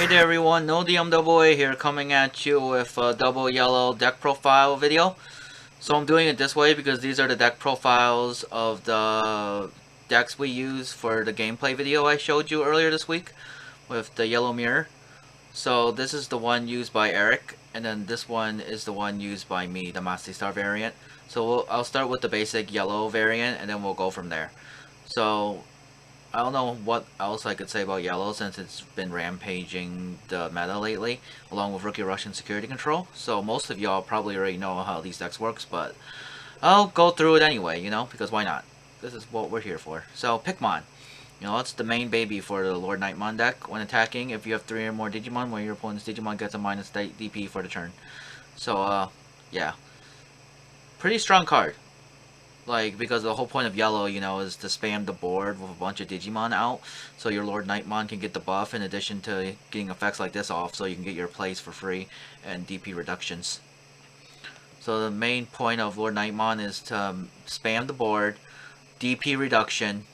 Hey there everyone, No DMWA here coming at you with a double yellow deck profile video. So I'm doing it this way because these are the deck profiles of the decks we use for the gameplay video I showed you earlier this week with the yellow mirror. So this is the one used by Eric, and then this one is the one used by me, the Maste Star variant. So I'll start with the basic yellow variant and then we'll go from there. So I don't know what else I could say about yellow since it's been rampaging the meta lately, along with Rookie Russian Security Control. So most of y'all probably already know how these decks works, but I'll go through it anyway, because why not? This is what we're here for. So Pikmon, it's the main baby for the Lord Nightmon deck. When attacking, if you have 3 or more Digimon, when your opponent's Digimon gets a minus DP for the turn. So yeah, pretty strong card. Because the whole point of yellow, is to spam the board with a bunch of Digimon out, so your Lord Nightmon can get the buff in addition to getting effects like this off, so you can get your plays for free and DP reductions. So the main point of Lord Nightmon is to spam the board, DP reduction,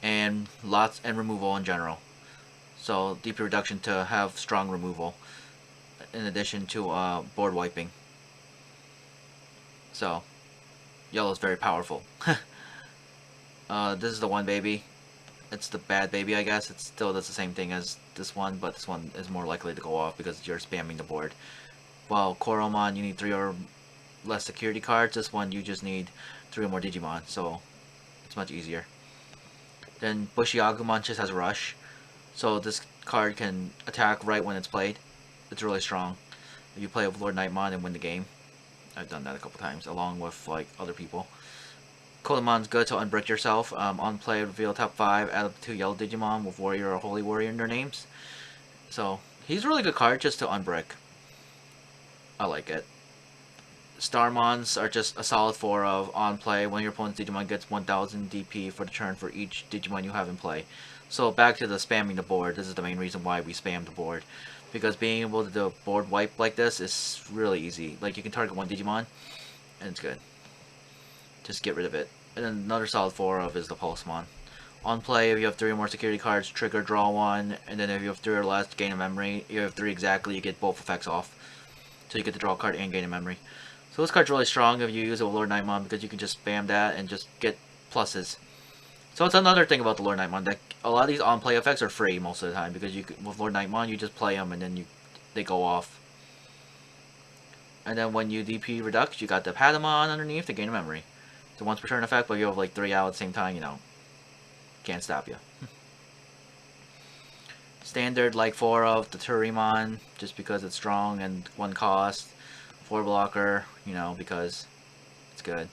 and removal in general. So DP reduction to have strong removal, in addition to board wiping. So yellow is very powerful. This is the one baby. It's the bad baby, I guess. It still does the same thing as this one, but this one is more likely to go off because you're spamming the board. While Koromon, you need 3 or less security cards. This one, you just need 3 or more Digimon, so it's much easier. Then Bushiagumon just has Rush, so this card can attack right when it's played. It's really strong. If you play with Lord Nightmon and win the game. I've done that a couple times, along with other people. Kodamon's good to unbrick yourself. On play, reveal top 5, add up 2 yellow Digimon with Warrior or Holy Warrior in their names. So, he's a really good card just to unbrick. I like it. Starmons are just a solid 4 of on play. When your opponent's Digimon gets 1000 DP for the turn for each Digimon you have in play. So, back to the spamming the board. This is the main reason why we spam the board. Because being able to do board wipe like this is really easy. You can target one Digimon, and it's good. Just get rid of it. And then another solid 4 of is the Pulsemon. On play, if you have 3 or more security cards, trigger, draw 1, and then if you have 3 or less, gain a memory. If you have 3 exactly, you get both effects off. So you get to draw a card and gain a memory. So this card's really strong if you use it with Lord Nightmon because you can just spam that and just get pluses. So it's another thing about the Lord Nightmon deck. A lot of these on-play effects are free most of the time because with Lord Nightmon, you just play them and then they go off. And then when you DP Reduct, you got the Patamon underneath to gain a memory. It's a once per turn effect, but you have 3 out at the same time, can't stop you. Standard 4 of the Turimon, just because it's strong and 1 cost. 4 blocker, because it's good.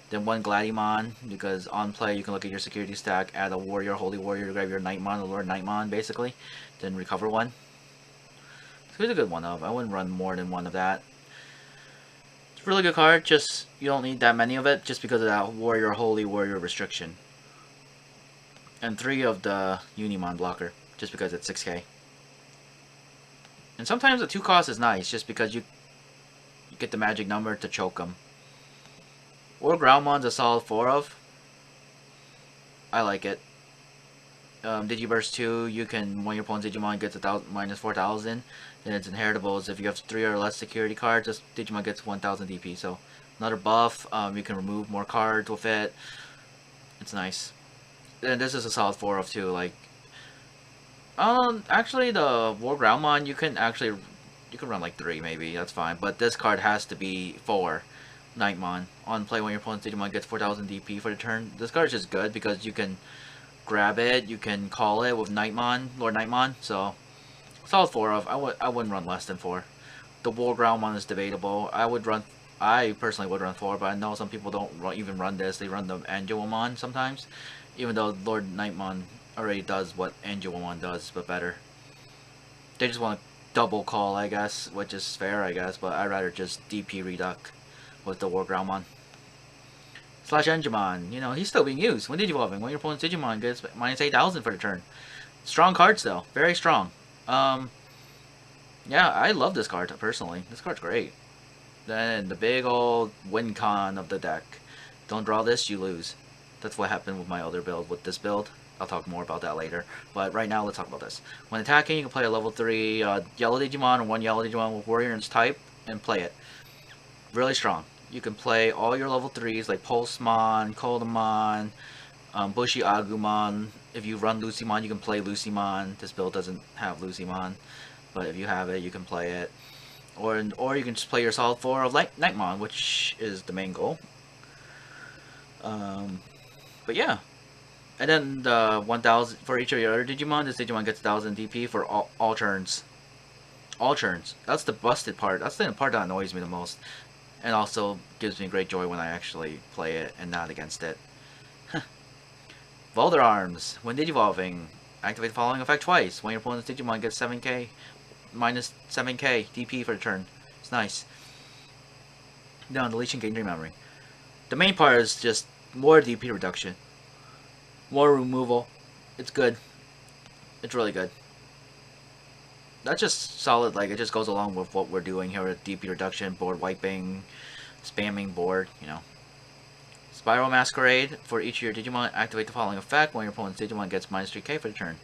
Then 1 Gladiemon, because on play you can look at your security stack, add a Warrior, Holy Warrior to grab your Nightmon, the Lord Nightmon, basically. Then recover 1. So here's a good one of. I wouldn't run more than 1 of that. It's a really good card, just you don't need that many of it, just because of that Warrior, Holy Warrior restriction. And 3 of the Unimon blocker, just because it's 6k. And sometimes the 2 cost is nice, just because you get the magic number to choke them. Or Groundmon's a solid 4 of. I like it. Digiburst 2, you can, when your opponent's Digimon gets minus 4000, then it's inheritables. If you have 3 or less security cards, this Digimon gets 1000 DP. So, another buff. You can remove more cards with it. It's nice. And this is a solid 4 of too. Actually, the War Groundmon, you can run 3 maybe. That's fine. But this card has to be 4. Nightmon. On play when your opponent's Digimon gets 4000 DP for the turn. This card is just good because you can grab it, you can call it with Nightmon, Lord Nightmon, so solid 4 of. I wouldn't run less than 4. The War Groundmon is debatable. I personally would run 4, but I know some people don't even run this. They run the Angelomon sometimes, even though Lord Nightmon already does what Angelomon does, but better. They just want to double call, I guess, which is fair, I guess, but I'd rather just DP Reduct with the War Groundmon. Slash Enjamon, he's still being used. When Digivolving, when your opponent's Digimon gets minus 8000 for the turn. Strong cards, though. Very strong. Yeah, I love this card, personally. This card's great. Then, the big old win con of the deck. Don't draw this, you lose. That's what happened with my other build. With this build, I'll talk more about that later. But right now, let's talk about this. When attacking, you can play a level 3 yellow Digimon or one yellow Digimon with Warrior and its type and play it. Really strong. You can play all your level 3s like Pulsemon, Koldamon, Bushi Agumon. If you run Lucymon, you can play Lucymon. This build doesn't have Lucymon, but if you have it, you can play it. Or you can just play your solid 4 of Nightmon, which is the main goal. But yeah. And then the 1000 for each of your other Digimon, this Digimon gets 1000 DP for all turns. All turns. That's the busted part. That's the part that annoys me the most. And also gives me great joy when I actually play it and not against it. Volder Arms. When Digivolving, activate the following effect twice. When your opponent's Digimon gets 7k, minus 7k DP for the turn. It's nice. Now, deletion, gain dream memory. The main part is just more DP reduction. More removal. It's good. It's really good. That's just solid, like, it just goes along with what we're doing here with DP reduction, board wiping, spamming board, you know. Spiral Masquerade. For each of your Digimon, activate the following effect. When your opponent's Digimon gets minus 3k for the turn.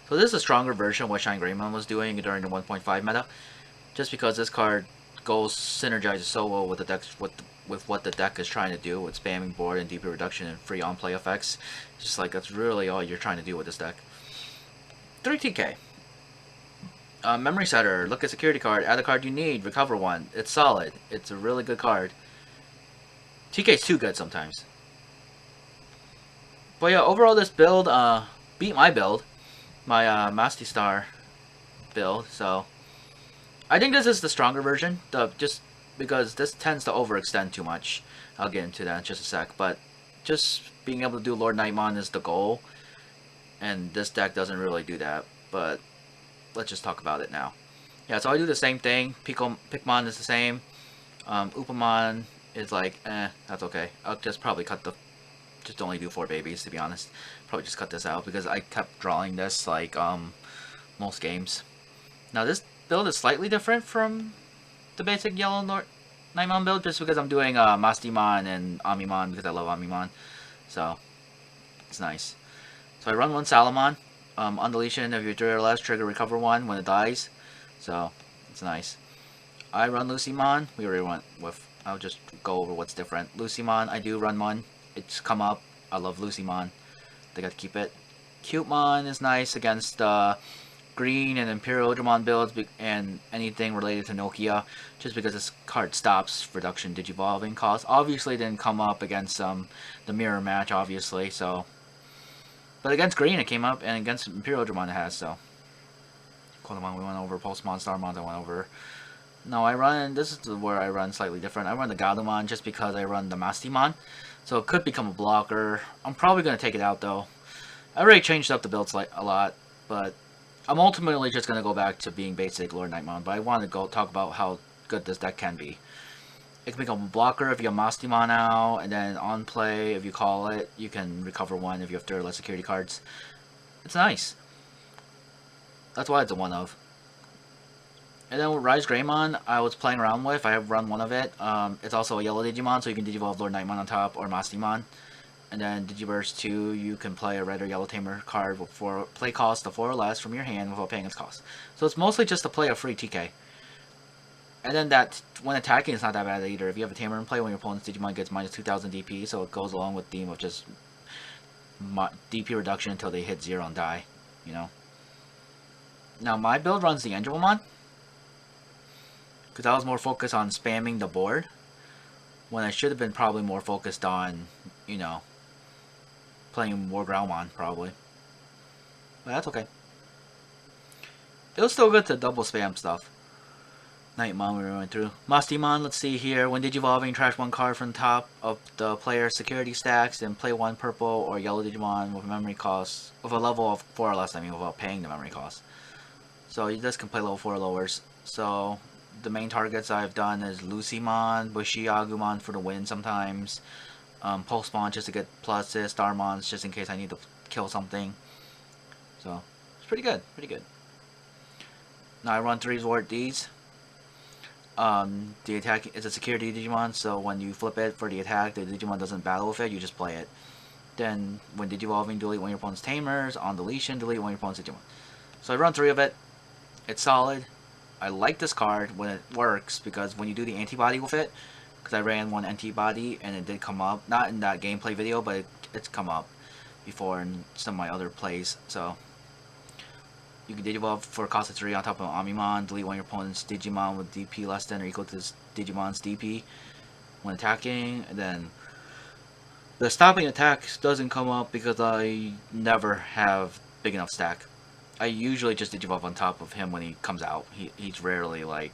So this is a stronger version of what Shine Greymon was doing during the 1.5 meta. Just because this card synergizes so well with the deck, with what the deck is trying to do with spamming board and DP reduction and free on-play effects. It's just like, that's really all you're trying to do with this deck. 3TK. Memory Setter. Look at security card. Add a card you need. Recover one. It's solid. It's a really good card. TK's too good sometimes. But yeah, overall this build beat my build. My Maste Star build. So I think this is the stronger version. Just because this tends to overextend too much. I'll get into that in just a sec. But just being able to do Lord Nightmon is the goal. And this deck doesn't really do that. But let's just talk about it now. Yeah, so I do the same thing. Pikmon is the same. Upamon is like, that's okay. I'll just probably just only do 4 babies, to be honest. Probably just cut this out because I kept drawing this like most games. Now this build is slightly different from the basic yellow Nightmon build, just because I'm doing Mastemon and Amimon because I love Amimon. So it's nice. So I run one Salamon. On deletion of your 3 or less, trigger recover 1 when it dies. So it's nice. I run Lucymon. We already went with. I'll just go over what's different. Lucymon, I do run one. It's come up. I love Lucymon. They got to keep it. Cutemon is nice against green and Imperial Digimon builds and anything related to Nokia, just because this card stops reduction Digivolving cost. Obviously, it didn't come up against the mirror match, obviously. So, but against green, it came up, and against Imperial Digimon, it has. So, Koldamon we went over. Pulsemon, Starmon, I went over. No, I run, this is where I run slightly different. I run the Gadumon just because I run the Mastemon. So it could become a blocker. I'm probably going to take it out though. I already changed up the builds a lot, but I'm ultimately just going to go back to being basic Lord Nightmon. But I want to go talk about how good this deck can be. It can become a blocker if you have Mastemon out, and then on play, if you call it, you can recover 1 if you have 3 or less security cards. It's nice. That's why it's a 1 of. And then with Rise Greymon, I was playing around with. I have run one of it. It's also a yellow Digimon, so you can Digivolve Lord Nightmon on top or Mastemon. And then Digiverse 2, you can play a red or yellow Tamer card for play cost of 4 or less from your hand without paying its cost. So it's mostly just to play a free TK. And then that, when attacking, it's not that bad either. If you have a Tamer in play, when your opponent's Digimon gets minus 2000 DP, so it goes along with the theme of just DP reduction until they hit 0 and die, you know. Now, my build runs the Angelmon, because I was more focused on spamming the board, when I should have been probably more focused on, you know, playing more Groundmon, probably. But that's okay. It was still good to double spam stuff. Nightmon we went through. Mastemon, let's see here. When Digivolving, trash 1 card from the top of the player's security stacks, and play 1 purple or yellow Digimon with a memory cost, with a level of 4 or less, I mean, without paying the memory cost. So you just can play level 4 lowers. So the main targets I've done is Lucymon, Bushi Agumon for the win sometimes, Pulsemon just to get pluses, Starmons just in case I need to kill something. So it's pretty good, pretty good. Now I run 3 Zord Ds. The attack is a security Digimon, so when you flip it for the attack, the Digimon doesn't battle with it, you just play it. Then when Digivolving, delete one of your opponent's Tamers. On deletion, delete one of your opponent's Digimon. So I run 3 of it. It's solid. I like this card when it works, because when you do the antibody with it, because I ran one antibody and it did come up, not in that gameplay video, but it's come up before in some of my other plays. So you can Digivolve for a cost of 3 on top of Omnimon, delete one of your opponent's Digimon with DP less than or equal to this Digimon's DP when attacking, and then the stopping attack doesn't come up because I never have big enough stack. I usually just Digivolve on top of him when he comes out. He's rarely like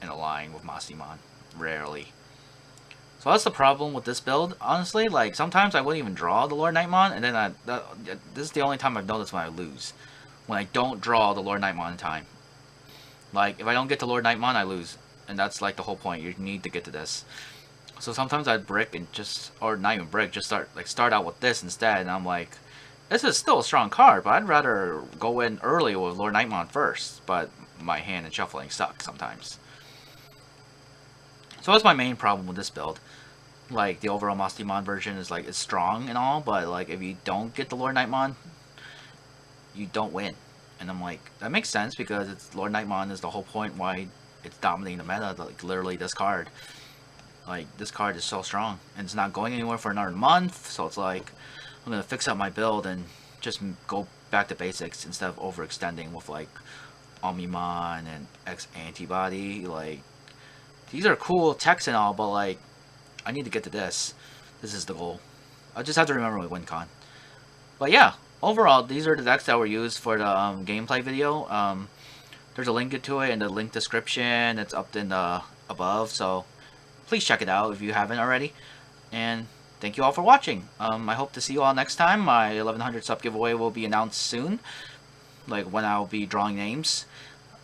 in a line with Mastemon. Rarely. So that's the problem with this build. Honestly, like sometimes I wouldn't even draw the Lord Nightmon, and then this is the only time I've noticed when I lose. When I don't draw the Lord Nightmon in time. Like if I don't get to Lord Nightmon, I lose. And that's like the whole point. You need to get to this. So sometimes I'd brick and just, or not even brick, just start out with this instead, and I'm like, this is still a strong card, but I'd rather go in early with Lord Nightmon first, but my hand and shuffling suck sometimes. So that's my main problem with this build. Like, the overall Mastemon version is like, it's strong and all, but like, if you don't get the Lord Nightmon, you don't win. And I'm like, that makes sense, because it's Lord Nightmon is the whole point why it's dominating the meta, like literally this card. Like, this card is so strong, and it's not going anywhere for another month, so it's like, I'm gonna fix up my build and just go back to basics instead of overextending with, like, Omnimon and X Antibody. Like, these are cool techs and all, but, like, I need to get to this. This is the goal. I just have to remember my win con. But yeah, overall, these are the decks that were used for the gameplay video. There's a link to it in the link description. It's up in the above, so please check it out if you haven't already. And thank you all for watching. I hope to see you all next time. My 1100 sub giveaway will be announced soon, like when I'll be drawing names.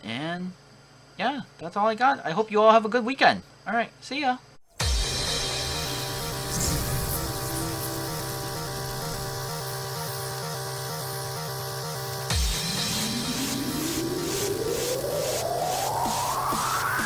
And yeah, that's all I got. I hope you all have a good weekend. Alright, see ya.